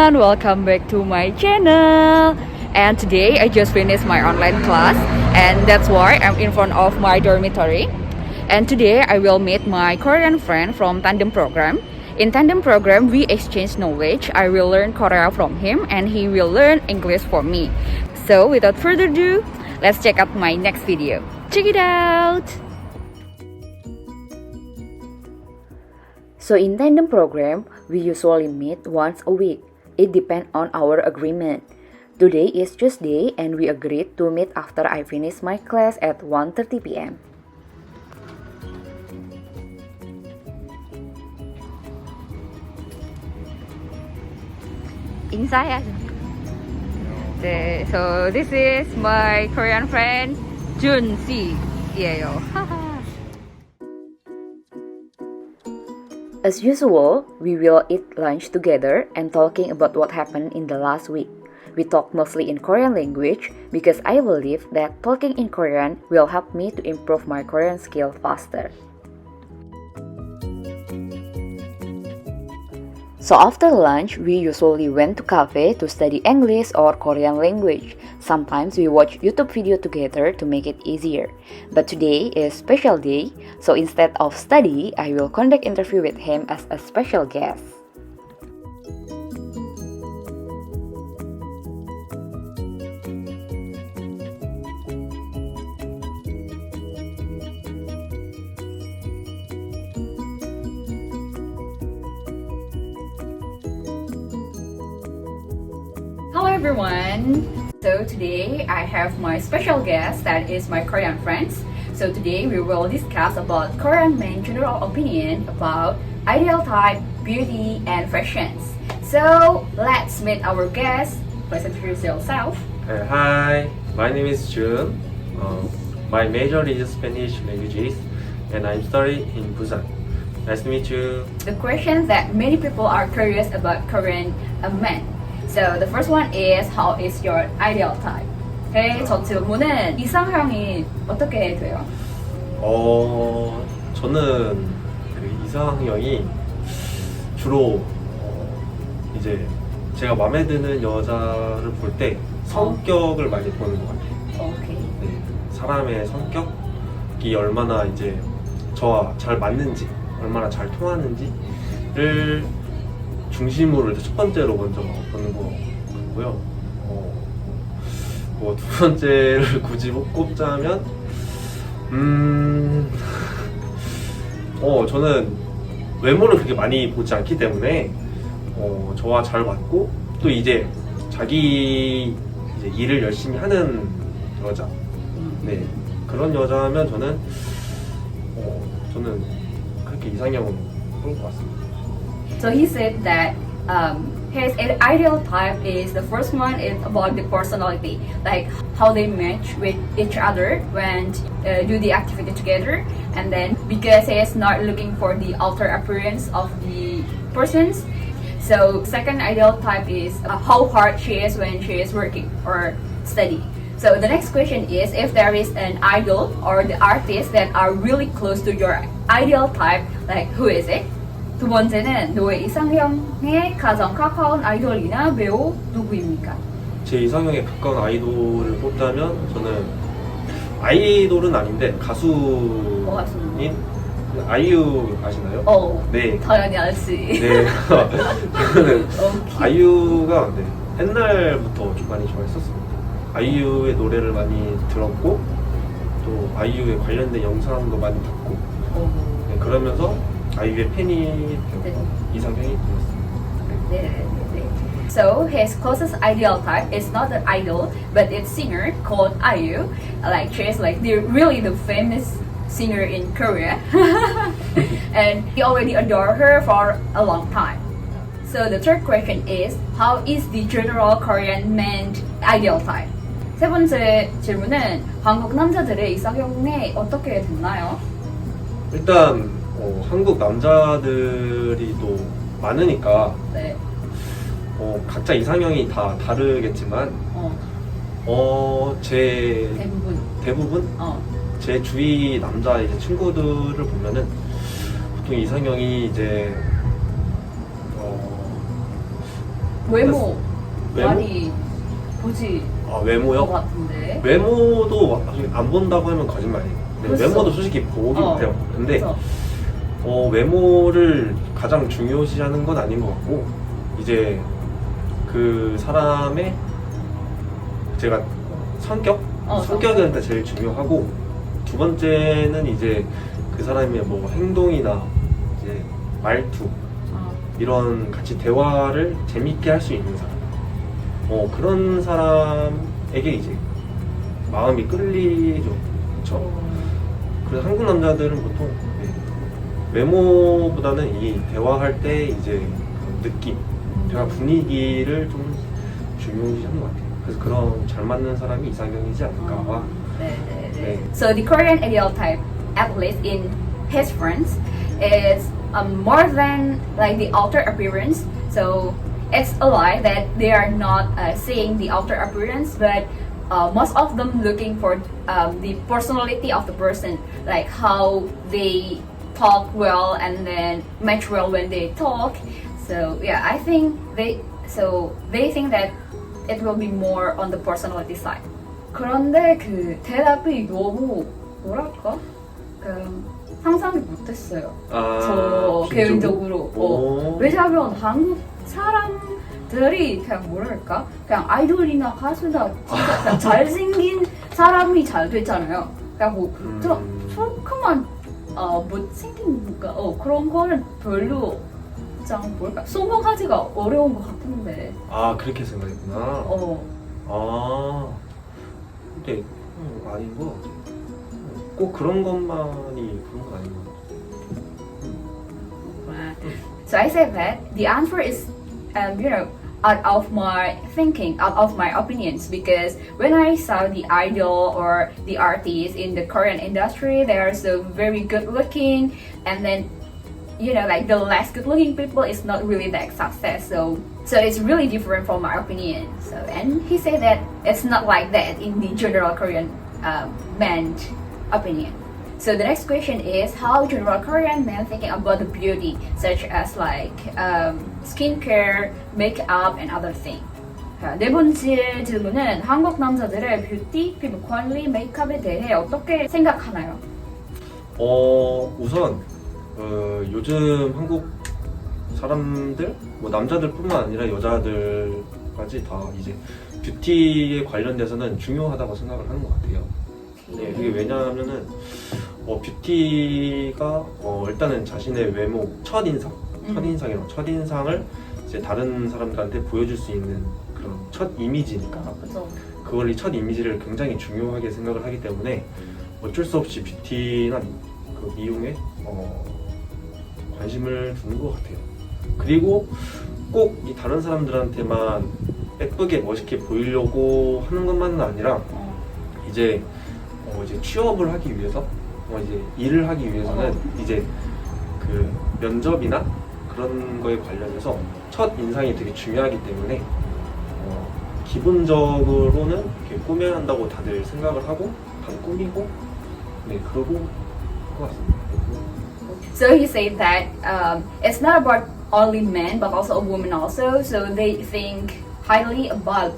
everyone, welcome back to my channel. And today I just finished my online class, and that's why I'm in front of my dormitory. And today I will meet my Korean friend from Tandem program. In Tandem program, we exchange knowledge. I will learn Korea from him and he will learn English from me. So without further ado, let's check out my next video. Check it out! So in Tandem program, we usually meet once a week. It depends on our agreement. Today is Tuesday and we agreed to meet after I finish my class at 1:30 p.m. 인사해야죠. 네, so this is my Korean friend Junsi예요. As usual, we will eat lunch together and talking about what happened in the last week. We talk mostly in Korean language because I believe that talking in Korean will help me to improve my Korean skill faster. So after lunch, we usually went to cafe to study English or Korean language. Sometimes we watch YouTube video together to make it easier. But today is special day, so instead of study, I will conduct interview with him as a special guest. Hello everyone! So today I have my special guest that is my Korean friends. So today we will discuss about Korean men general opinion about ideal type, beauty and fashions. So let's meet our guest. Please introduce yourself. Hi, my name is Jun. My major is Spanish languages and I'm studying in Busan. Nice to meet you. The question that many people are curious about Korean men. So the first one is, how is your ideal type? 첫 질문은 이상형이 어떻게 돼요? 저는 그 이상형이 주로 이제 제가 마음에 드는 여자를 볼 때 성격을 많이 보는 것 같아요. 오케이. 네, 사람의 성격이 얼마나 이제 저와 잘 맞는지, 얼마나 잘 통하는지를 중심으로 첫 번째로 먼저 보는 거 같고요. 뭐 두 번째를 굳이 꼽자면, 저는 외모를 그렇게 많이 보지 않기 때문에 저와 잘 맞고 또 이제 자기 이제 일을 열심히 하는 여자, 네 그런 여자면 저는 그렇게 이상형은 볼 것 같습니다. So he said that his ideal type is, the first one is about the personality, like how they match with each other when do the activity together, and then because he is not looking for the outer appearance of the persons. So second ideal type is how hard she is when she is working or study. So the next question is, if there is an idol or the artist that are really close to your ideal type, like who is it? 두 번째는 너의 이상형에 가장 가까운 아이돌이나 배우 누구입니까? 제 이상형에 가까운 아이돌을 뽑자면 저는 아이돌은 아닌데 가수인 아이유 아시나요? 네. 당연히 알지. 네. 저는 아이유가 옛날부터 좀 많이 좋아했었습니다. 아이유의 노래를 많이 들었고 또 아이유에 관련된 영상도 많이 봤고 네, 그러면서 아이유의 팬이 되고 이상형이 되었습니다. 네. So his closest ideal type is not an idol, but it's singer called IU. Like she is like really the famous singer in Korea, and he already adore her for a long time. So the third question is, how is the general Korean man ideal type? 세 번째 질문은 한국 남자들의 이상형이 어떻게 됐나요? 일단 한국 남자들이 또 많으니까 네. 각자 이상형이 다 다르겠지만 제 대부분 제 주위 남자 이제 친구들을 보면은 보통 이상형이 이제 외모 외모? 많이 보지 아 것 외모요? 같은데. 외모도 안 본다고 하면 거짓말이에요. 네, 그렇죠. 외모도 솔직히 보긴 해요. 근데 그래서 외모를 가장 중요시하는 건 아닌 것 같고 이제 그 사람의 제가 성격? 성격이 일단 제일 중요하고 두 번째는 이제 그 사람의 뭐 행동이나 이제 말투 이런 같이 대화를 재밌게 할 수 있는 사람 그런 사람에게 이제 마음이 끌리죠. 그렇죠? 그래서 한국 남자들은 보통 외모보다는 이 대화할 때 이제 그런 느낌, 대화 분위기를 좀 중요시하는 것 같아요. 그래서 그런 잘 맞는 사람이 이상형이지 않을까. 네. So the Korean ideal type, at least in his friends, is more than like the outer appearance. So it's a lie that they are not seeing the outer appearance, but most of them looking for the personality of the person, like how they talk well and then match well when they talk. So yeah, I think they think that it will be more on the personality side. 그런데 그 대답이 너무 뭐랄까? 그냥 상상을 못했어요. 저 개인적으로. 왜냐면 한국 사람들이 그냥 뭐랄까? 그냥 아이돌이나 가수나 진짜 그냥 잘생긴 사람이 잘 됐잖아요. 그냥 뭐 조금만 못생긴가? 그런 거는 별로 그냥 뭘까? 소모하기가 어려운 것 같은데. 아 그렇게 생각했구나. 근데 아닌 거 같아. 꼭 그런 것만이 그런 건 아닌 것 같아. So I said that the answer is, out of my thinking, out of my opinions, because when I saw the idol or the artists in the Korean industry, they are so very good looking, and then like the less good looking people is not really that success. So it's really different from my opinion. So and he said that it's not like that in the general Korean man's opinion. So the next question is how general Korean men thinking about the beauty, such as like skincare, makeup, and other things. 네 번째 질문은 한국 남자들의 뷰티, 피부 관리, 메이크업에 대해 어떻게 생각하나요? 우선 요즘 한국 사람들, 뭐 남자들뿐만 아니라 여자들까지 다 이제 뷰티에 관련돼서는 중요하다고 생각을 하는 것 같아요. 네, 그게 왜냐하면은 뷰티가 일단은 자신의 외모, 첫인상을 이제 다른 사람들한테 보여줄 수 있는 그런 첫 이미지니까. 그렇죠. 그걸 이 첫 이미지를 굉장히 중요하게 생각을 하기 때문에 어쩔 수 없이 뷰티나 그 미용에 관심을 두는 것 같아요. 그리고 꼭 이 다른 사람들한테만 예쁘게 멋있게 보이려고 하는 것만은 아니라 이제 취업을 하기 위해서 이제 일을 하기 위해서는 이제 그 면접이나 그런 거에 관련해서 첫 인상이 되게 중요하기 때문에 기본적으로는 이렇게 꾸며야 한다고 다들 생각을 하고 다들 꾸미고 그러고 것 같습니다. So he said that it's not about only men but also a woman also. So they think highly about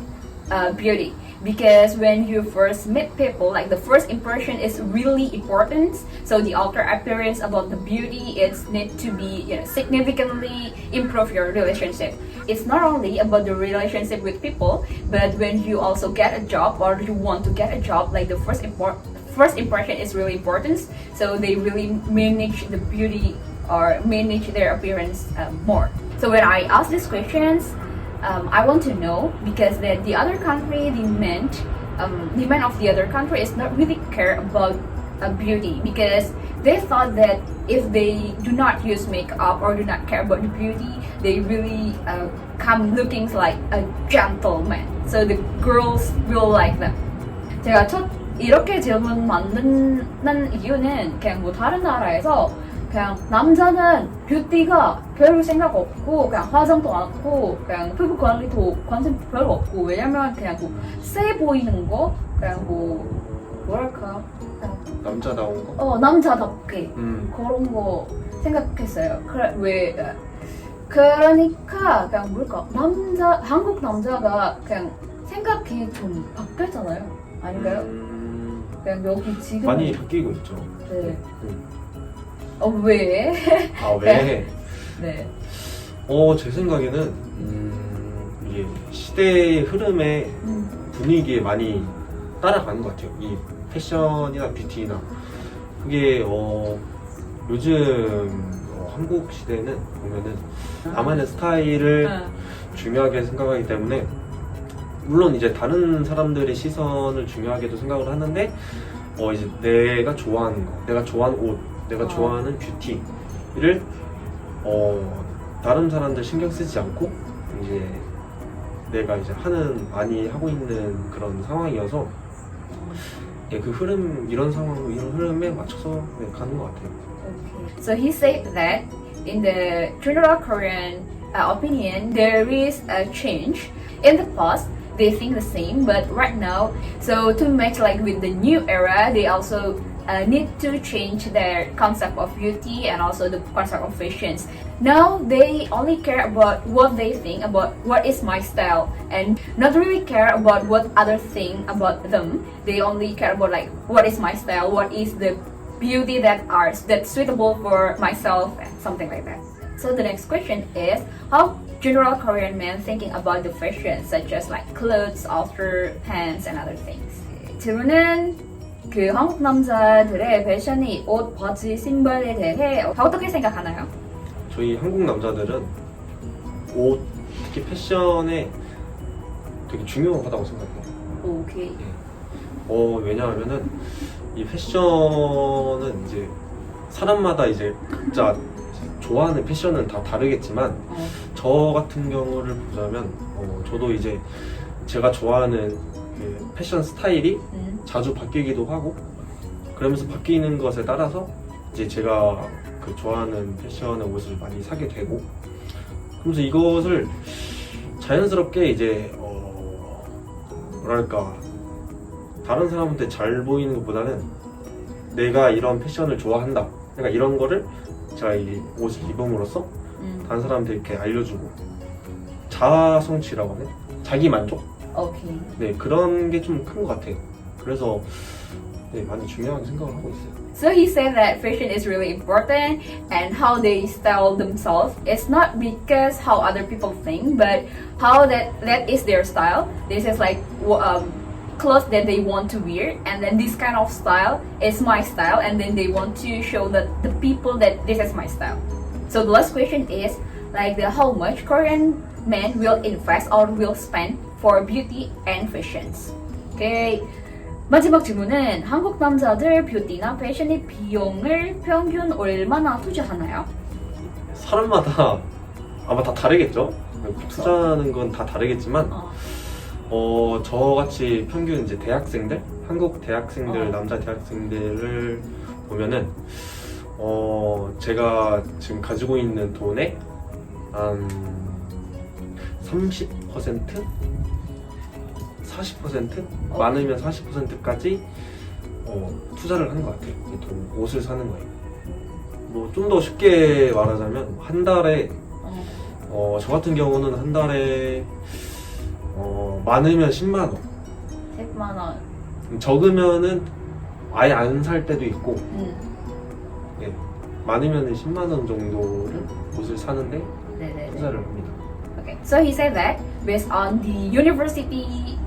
beauty. Because when you first meet people, like the first impression is really important. So the outer appearance about the beauty, it's need to be significantly improve your relationship. It's not only about the relationship with people, but when you also get a job or you want to get a job, like the first impression is really important. So they really manage the beauty or manage their appearance more. So when I ask these questions, I want to know because the other country, the men of the other country is not really care about beauty because they thought that if they do not use makeup or do not care about the beauty, they really come looking like a gentleman. So the girls will like them. 제가 이렇게 질문 만드는 이유는 그냥 뭐 다른 나라에서 그냥 남자는 뷰티가 별로 생각 없고 그냥 화장도 안 하고 그냥 피부 관리도 관심 별로 없고 왜냐면 그냥 뭐 세 보이는 거 그냥 뭐 뭐랄까 그냥 남자다운 거? 남자답게 그런 거 생각했어요. 그래 그러니까 그냥 뭘까 한국 남자가 그냥 생각이 좀 바뀌었잖아요. 아닌가요? 그냥 여기 지금 많이 바뀌고 있죠. 네. 음. 왜? 아 왜? 네. 제 생각에는 이게 시대의 흐름에 분위기에 많이 따라가는 것 같아요. 이 패션이나 뷰티나 그게 요즘 한국 시대는 보면은 나만의 스타일을 중요하게 생각하기 때문에 물론 이제 다른 사람들의 시선을 중요하게도 생각을 하는데 이제 내가 좋아하는 거, 내가 좋아하는 옷, 내가 좋아하는 뷰티를 다른 사람들 신경 쓰지 않고 이제 내가 이제 많이 하고 있는 그런 상황이어서 그 흐름 이런 흐름에 맞춰서 가는 것 같아요. Okay. So he said that in the general Korean opinion, there is a change. In the past, they think the same, but right now, so to match like with the new era, they also need to change their concept of beauty and also the concept of fashions. Now they only care about what they think about what is my style and not really care about what others think about them. They only care about like what is my style, what is the beauty that's suitable for myself and something like that. So the next question is how general Korean men thinking about the fashion such as like clothes, outer pants and other things. 질문은 그 한국 남자들의 패션이 옷, 바지, 신발에 대해 어떻게 생각하나요? 저희 한국 남자들은 옷, 특히 패션에 되게 중요하다고 생각해요. 오케이. 왜냐하면은 이 패션은 이제 사람마다 이제 각자 좋아하는 패션은 다 다르겠지만 저 같은 경우를 보자면 저도 이제 제가 좋아하는 그 패션 스타일이 자주 바뀌기도 하고 그러면서 바뀌는 것에 따라서 이제 제가 그 좋아하는 패션의 옷을 많이 사게 되고 그러면서 이것을 자연스럽게 이제 뭐랄까 다른 사람한테 잘 보이는 것보다는 내가 이런 패션을 좋아한다 내가 이런 거를 제가 이 옷을 입음으로써 다른 사람한테 이렇게 알려주고 자아 성취라고 하네 자기 만족 오케이. 네 그런 게 좀 큰 것 같아요. 그래서 네, 많이 중요하게 생각을 하고 있어요. So he said that fashion is really important and how they style themselves is not because how other people think, but how that is their style. This is like clothes that they want to wear, and then this kind of style is my style, and then they want to show that the people that this is my style. So the last question is like how much Korean men will invest or will spend for beauty and fashions. Okay. 마지막 질문은 한국 남자들 뷰티나 패션의 비용을 평균 얼마나 투자하나요? 사람마다 아마 다 다르겠죠. 투자하는 건 다 다르겠지만 저같이 평균 이제 대학생들 한국 대학생들 남자 대학생들을 보면은 제가 지금 가지고 있는 돈의 한 30%? 40%? 많으면 40%까지 투자를 하는 것 같아요. 옷을 사는 거예요. 뭐 좀 더 쉽게 말하자면 한 달에 저 같은 경우는 한 달에 많으면 10만 원. 10만 원. 적으면은 아예 안 살 때도 있고 예, 많으면 10만 원 정도를 옷을 사는데 투자를 합니다. Okay, so he said that based on the university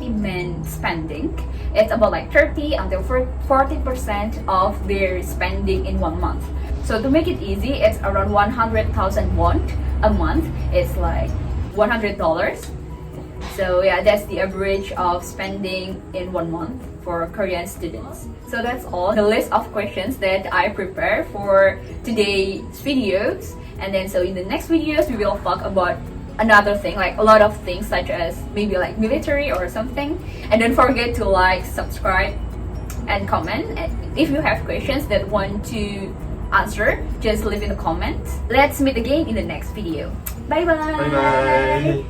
men spending, it's about like 30 until 40% of their spending in 1 month. So to make it easy, it's around 100,000 won a month. It's like $100. So yeah, that's the average of spending in 1 month for Korean students. So that's all the list of questions that I prepared for today's videos. And then so in the next videos, we will talk about another thing, like a lot of things such as maybe like military or something. And don't forget to like, subscribe, and comment. And if you have questions that want to answer, just leave in the comments. Let's meet again in the next video. Bye bye. Bye bye.